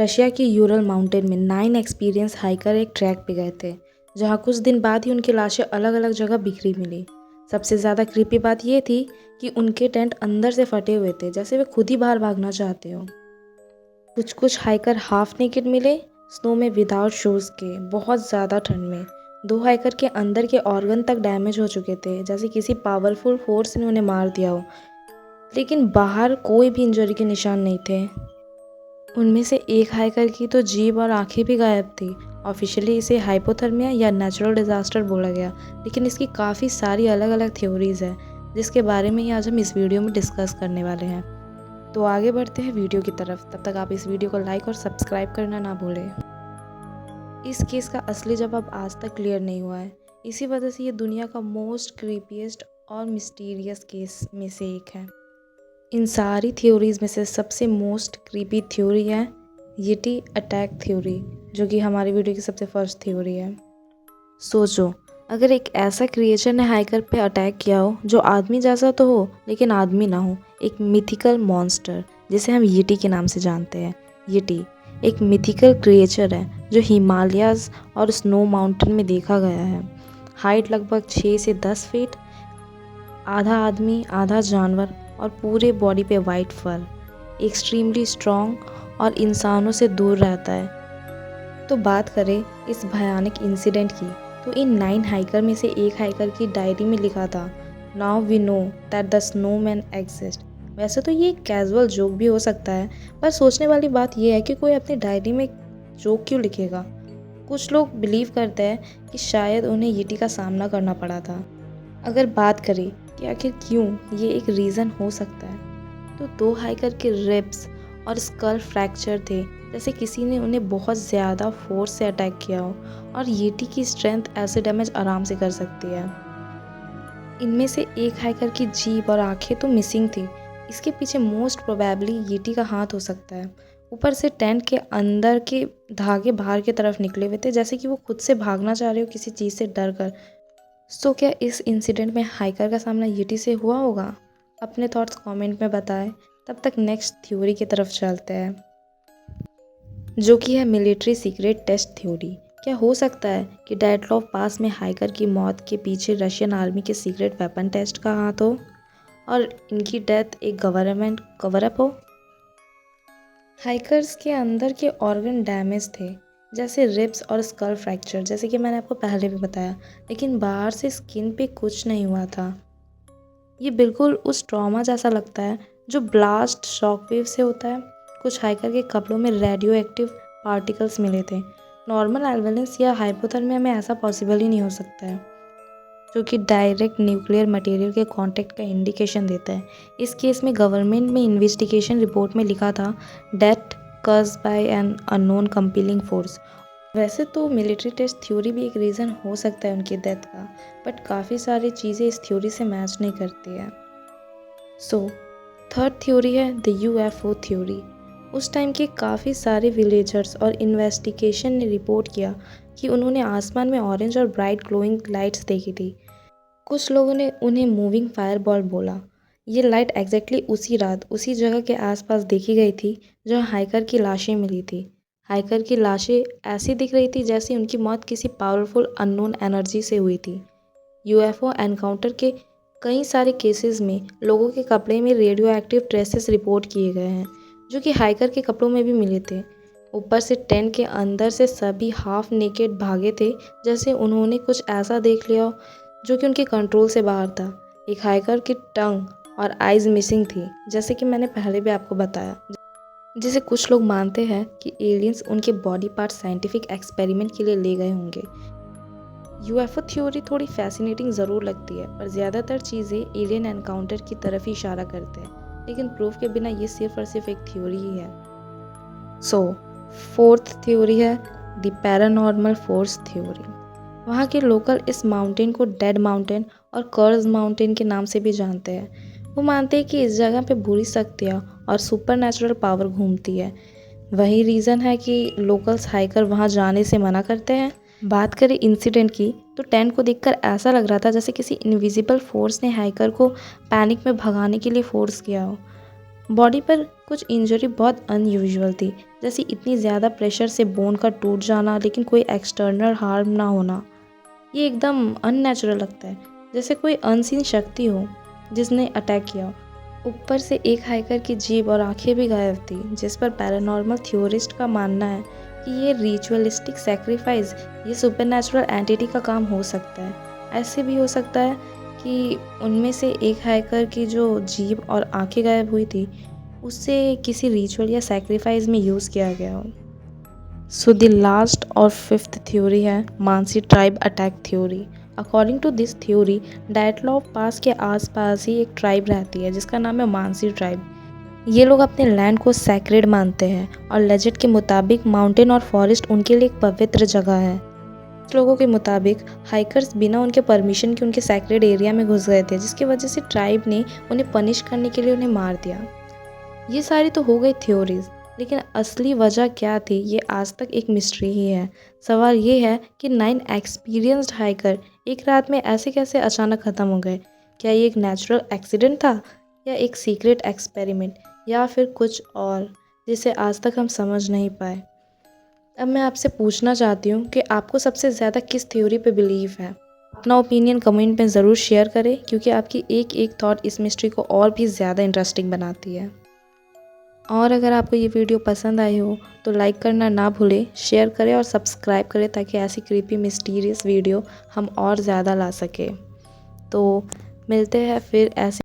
Russia की Ural mountain में 9 experience hiker एक ट्रैक पे गए थे, जहाँ कुछ दिन बाद ही उनकी लाशें अलग अलग जगह बिखरी मिली। सबसे ज़्यादा क्रीपी बात ये थी कि उनके टेंट अंदर से फटे हुए थे, जैसे वे खुद ही बाहर भागना चाहते हो। कुछ हाइकर हाफ नेकेड मिले, स्नो में विदाउट शूज़ के, बहुत ज़्यादा ठंड में। 2 हाइकर के अंदर के ऑर्गन तक डैमेज हो चुके थे, जैसे किसी पावरफुल फोर्स ने उन्हें मार दिया हो, लेकिन बाहर कोई भी इंजरी के निशान नहीं थे। उनमें से एक हाइकर की तो जीभ और आंखें भी गायब थी। ऑफिशियली इसे हाइपोथर्मिया या नेचुरल डिज़ास्टर बोला गया, लेकिन इसकी काफ़ी सारी अलग अलग थ्योरीज़ हैं, जिसके बारे में ही आज हम इस वीडियो में डिस्कस करने वाले हैं। तो आगे बढ़ते हैं वीडियो की तरफ। तब तक आप इस वीडियो को लाइक और सब्सक्राइब करना ना भूलें। इस केस का असली जवाब आज तक क्लियर नहीं हुआ है, इसी वजह से ये दुनिया का मोस्ट क्रीपीएस्ट और मिस्टीरियस केस में से एक है। इन सारी थ्योरीज़ में से सबसे मोस्ट क्रीपी थ्योरी है येटी अटैक थ्योरी, जो कि हमारी वीडियो की सबसे फर्स्ट थ्योरी है। सोचो, अगर एक ऐसा क्रिएचर ने हाइकर पे अटैक किया हो जो आदमी जैसा तो हो लेकिन आदमी ना हो, एक मिथिकल मॉन्स्टर जिसे हम येटी के नाम से जानते हैं। येटी एक मिथिकल क्रिएचर है जो हिमालयाज़ और स्नो माउंटेन में देखा गया है। हाइट लगभग 6 से 10 फीट, आधा आदमी आधा जानवर और पूरे बॉडी पे वाइट फर, एक्सट्रीमली स्ट्रॉन्ग और इंसानों से दूर रहता है। तो बात करें इस भयानक इंसिडेंट की, तो इन 9 हाइकर में से एक हाइकर की डायरी में लिखा था, now we know that the snowman exist. वैसे तो ये एक कैजुअल जोक भी हो सकता है, पर सोचने वाली बात यह है कि कोई अपनी डायरी में जोक क्यों लिखेगा। कुछ लोग बिलीव करते हैं कि शायद उन्हें येटी का सामना करना पड़ा था। अगर बात करें कि आखिर क्यों ये एक रीज़न हो सकता है, तो 2 हाइकर के रिब्स और स्कल फ्रैक्चर थे, जैसे किसी ने उन्हें बहुत ज़्यादा फोर्स से अटैक किया हो, और येटी की स्ट्रेंथ ऐसे डैमेज आराम से कर सकती है। इनमें से एक हाइकर की जीभ और आंखें तो मिसिंग थी। इसके पीछे मोस्ट प्रोबेबली येटी का हाथ हो सकता है। ऊपर से टेंट के अंदर के धागे बाहर की तरफ निकले हुए थे, जैसे कि वो खुद से भागना चाह रहे हो किसी चीज़ से डर कर। सो क्या इस इंसिडेंट में हाइकर का सामना येटी से हुआ होगा? अपने थॉट्स कमेंट में बताएं। तब तक नेक्स्ट थ्योरी की तरफ चलते हैं, जो कि है मिलिट्री सीक्रेट टेस्ट थ्योरी। क्या हो सकता है कि डेडलॉफ पास में हाइकर की मौत के पीछे रशियन आर्मी के सीक्रेट वेपन टेस्ट का हाथ हो और इनकी डेथ एक गवर्नमेंट कवर अप हो? हाइकर्स के अंदर के ऑर्गन डैमेज थे, जैसे रिब्स और स्कल फ्रैक्चर, जैसे कि मैंने आपको पहले भी बताया, लेकिन बाहर से स्किन पे कुछ नहीं हुआ था। ये बिल्कुल उस ट्रॉमा जैसा लगता है जो ब्लास्ट शॉकवेव से होता है। कुछ हाइकर के कपड़ों में रेडियो एक्टिव पार्टिकल्स मिले थे। नॉर्मल एल्वेलेंस या हाइपोथर्मिया में ऐसा पॉसिबल ही नहीं हो सकता है, जो कि डायरेक्ट न्यूक्लियर मटेरियल के कांटेक्ट का इंडिकेशन देता है। इस केस में गवर्नमेंट में इन्वेस्टिगेशन रिपोर्ट में लिखा था, death caused by an unknown compelling force. वैसे तो मिलिट्री टेस्ट थ्योरी भी एक रीज़न हो सकता है उनकी डेथ का, बट काफ़ी सारी चीज़ें इस थ्योरी से मैच नहीं करती है। सो थर्ड थ्योरी है द यूएफओ थ्योरी। उस टाइम के काफ़ी सारे विलेजर्स और इन्वेस्टिगेशन ने रिपोर्ट किया कि उन्होंने आसमान में ऑरेंज और ब्राइट ग्लोइंग लाइट्स देखी थी। कुछ लोगों ने उन्हें मूविंग फायरबॉल बोला। ये लाइट एग्जैक्टली उसी रात उसी जगह के आसपास देखी गई थी जहाँ हाइकर की लाशें मिली थी। हाइकर की लाशें ऐसी दिख रही थी जैसे उनकी मौत किसी पावरफुल अननोन एनर्जी से हुई थी। यूएफओ एनकाउंटर के कई सारे केसेस में लोगों के कपड़े में रेडियो एक्टिव ट्रेसेस रिपोर्ट किए गए हैं, जो कि हाइकर के कपड़ों में भी मिले थे। ऊपर से टेंट के अंदर से सभी हाफ नेकेड भागे थे, जैसे उन्होंने कुछ ऐसा देख लिया हो जो कि उनके कंट्रोल से बाहर था। एक हाइकर की टंग और आइज़ मिसिंग थी, जैसे कि मैंने पहले भी आपको बताया, जिसे कुछ लोग मानते हैं कि एलियंस उनके बॉडी पार्ट साइंटिफिक एक्सपेरिमेंट के लिए ले गए होंगे। यूएफओ थ्योरी थोड़ी फैसिनेटिंग ज़रूर लगती है, पर ज़्यादातर चीज़ें एलियन एनकाउंटर की तरफ ही इशारा करते हैं, लेकिन प्रूफ के बिना ये सिर्फ और सिर्फ एक थ्योरी ही है। सो फोर्थ थ्योरी है द पैरानॉर्मल फोर्स थ्योरी। वहाँ के लोकल इस माउंटेन को डेड माउंटेन और कर्ज माउंटेन के नाम से भी जानते हैं। वो मानते हैं कि इस जगह पे बुरी शक्तियाँ और सुपरनैचुरल पावर घूमती है। वही रीज़न है कि लोकल्स हाइकर वहाँ जाने से मना करते हैं। बात करें इंसिडेंट की, तो टेंट को देखकर ऐसा लग रहा था जैसे किसी इनविजिबल फोर्स ने हाइकर को पैनिक में भगाने के लिए फोर्स किया हो। बॉडी पर कुछ इंजरी बहुत अनयूजुअल थी, जैसे इतनी ज़्यादा प्रेशर से बोन का टूट जाना लेकिन कोई एक्सटर्नल हार्म ना होना, ये एकदम अननेचुरल लगता है, जैसे कोई अनसीन शक्ति हो जिसने अटैक किया। ऊपर से एक हाइकर की जीभ और आंखें भी गायब थी, जिस पर पैरानॉर्मल थ्योरिस्ट का मानना है कि ये रिचुअलिस्टिक सैक्रिफाइस, ये सुपरनैचुरल एंटिटी का काम हो सकता है। ऐसे भी हो सकता है कि उनमें से एक हाइकर की जो जीभ और आंखें गायब हुई थी, उससे किसी रिचुअल या सैक्रिफाइस में यूज़ किया गया हो। सो द लास्ट और फिफ्थ थ्योरी है Mansi tribe attack theory. According to this theory, Dyatlov pass के आसपास ही एक ट्राइब रहती है जिसका नाम है मानसी ट्राइब। ये लोग अपने लैंड को सैक्रेड मानते हैं और लेजेंड के मुताबिक माउंटेन और फॉरेस्ट उनके लिए एक पवित्र जगह है। कुछ लोगों के मुताबिक हाइकर्स बिना उनके परमिशन के उनके सैक्रेड एरिया में घुस गए थे, जिसकी वजह से ट्राइब ने उन्हें पनिश करने के लिए उन्हें मार दिया। ये सारी तो हो गई थ्योरीज, लेकिन असली वजह क्या थी ये आज तक एक मिस्ट्री ही है। सवाल ये है कि 9 एक्सपीरियंस्ड हाइकर एक रात में ऐसे कैसे अचानक ख़त्म हो गए। क्या ये एक नेचुरल एक्सीडेंट था, या एक सीक्रेट एक्सपेरिमेंट, या फिर कुछ और जिसे आज तक हम समझ नहीं पाए। अब मैं आपसे पूछना चाहती हूँ कि आपको सबसे ज़्यादा किस थ्योरी पे बिलीव है। अपना ओपिनियन कमेंट में ज़रूर शेयर करें, क्योंकि आपकी एक एक थॉट इस मिस्ट्री को और भी ज़्यादा इंटरेस्टिंग बनाती है। और अगर आपको ये वीडियो पसंद आई हो तो लाइक करना ना भूलें, शेयर करें और सब्सक्राइब करें ताकि ऐसी क्रीपी मिस्टीरियस वीडियो हम और ज़्यादा ला सकें। तो मिलते हैं फिर ऐसे